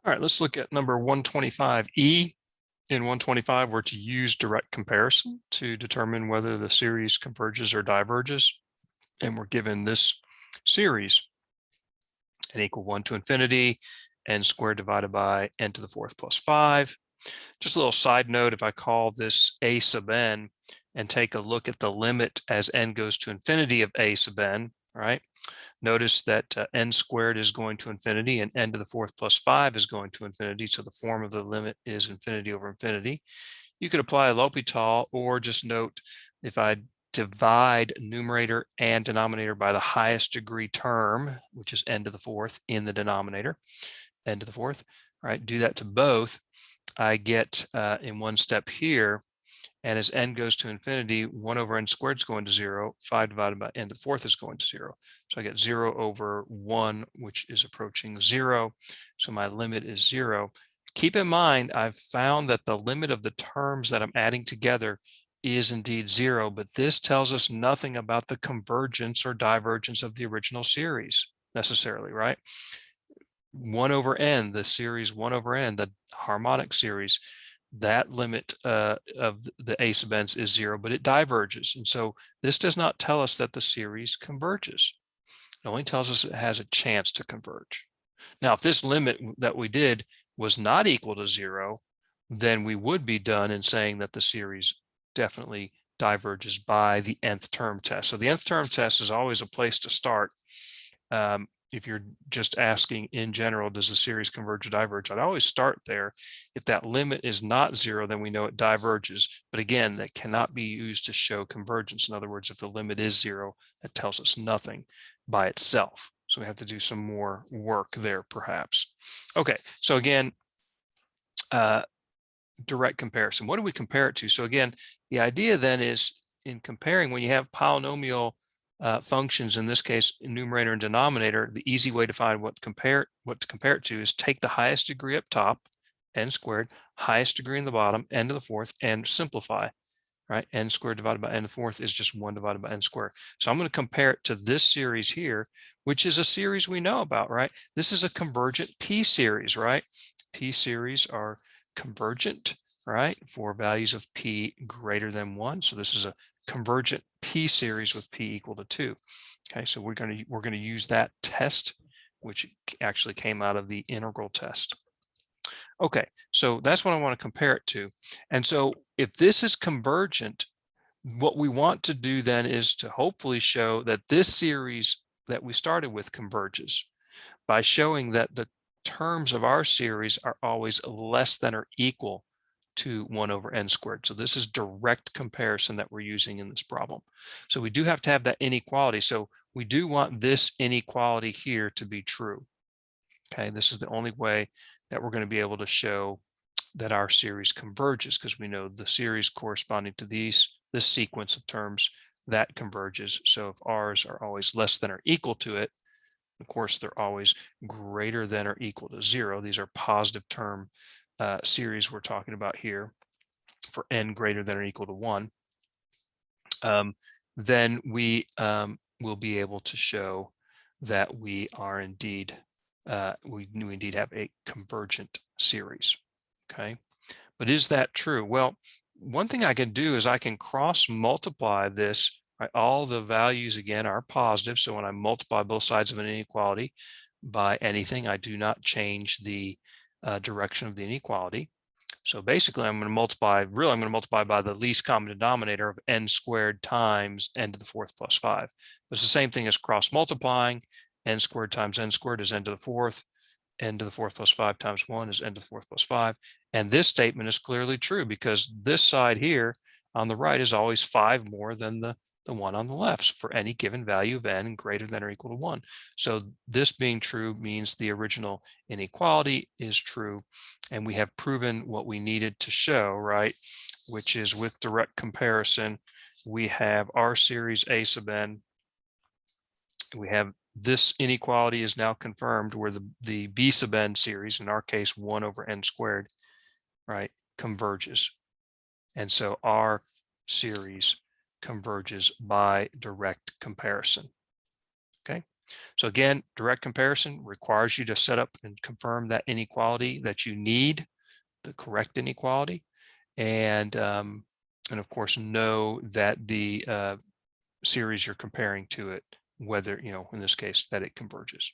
All right, let's look at number 125E. In 125, we're to use direct comparison to determine whether the series converges or diverges. And we're given this series, n equal 1 to infinity, n squared divided by n to the fourth plus 5. Just a little side note, if I call this a sub n and take a look at the limit as n goes to infinity of a sub n, right? Notice that n squared is going to infinity and n to the fourth plus 5 is going to infinity. So the form of the limit is infinity over infinity. You could apply L'Hopital, or just note if I divide numerator and denominator by the highest degree term, which is n to the fourth in the denominator, n to the fourth, right? Do that to both. I get in one step here, and as n goes to infinity, 1 over n squared is going to 0. 5 divided by n to the fourth is going to 0. So I get 0 over 1, which is approaching 0. So my limit is 0. Keep in mind, I've found that the limit of the terms that I'm adding together is indeed 0, but this tells us nothing about the convergence or divergence of the original series necessarily, right? 1 over n, the series 1 over n, the harmonic series, that limit of the a sub n is 0, but it diverges. And so this does not tell us that the series converges. It only tells us it has a chance to converge. Now, if this limit that we did was not equal to 0, then we would be done in saying that the series definitely diverges by the nth term test. So the nth term test is always a place to start. If you're just asking in general, does the series converge or diverge? I'd always start there. If that limit is not 0, then we know it diverges. But again, that cannot be used to show convergence. In other words, if the limit is 0, that tells us nothing by itself. So we have to do some more work there, perhaps. Okay, so again, direct comparison. What do we compare it to? So again, the idea then is in comparing, when you have polynomial functions, in this case, numerator and denominator, the easy way to find what to compare it to is take the highest degree up top, n squared, highest degree in the bottom, n to the fourth, and simplify, right? N squared divided by n to the fourth is just 1 divided by n squared. So I'm going to compare it to this series here, which is a series we know about, right? This is a convergent P series, right? P series are convergent, right, for values of P greater than 1. So this is a convergent P series with P equal to 2. Okay, so we're going to use that test, which actually came out of the integral test. Okay, so that's what I want to compare it to. And so if this is convergent, what we want to do then is to hopefully show that this series that we started with converges by showing that the terms of our series are always less than or equal to 1 over n squared. So this is direct comparison that we're using in this problem. So we do have to have that inequality. So we do want this inequality here to be true. Okay, this is the only way that we're going to be able to show that our series converges, because we know the series corresponding to this sequence of terms that converges. So if r's are always less than or equal to it, of course, they're always greater than or equal to 0. These are positive term series we're talking about here for n greater than or equal to 1. Then we will be able to show that we are indeed, we indeed have a convergent series. Okay, but is that true? Well, one thing I can do is I can cross multiply this. Right? All the values again are positive. So when I multiply both sides of an inequality by anything, I do not change the direction of the inequality. So basically I'm going to multiply, really I'm going to multiply by the least common denominator of n squared times n to the fourth plus 5. But it's the same thing as cross multiplying. N squared times n squared is n to the fourth. N to the fourth plus 5 times 1 is n to the fourth plus 5. And this statement is clearly true because this side here on the right is always 5 more than the one on the left for any given value of n greater than or equal to 1. So this being true means the original inequality is true. And we have proven what we needed to show, right? Which is with direct comparison, we have our series a sub n. We have this inequality is now confirmed where the b sub n series, in our case 1 over n squared, right, converges. And so our series converges by direct comparison. Okay. So again, direct comparison requires you to set up and confirm that inequality that you need, the correct inequality, and of course know that the series you're comparing to it, whether, in this case, that it converges.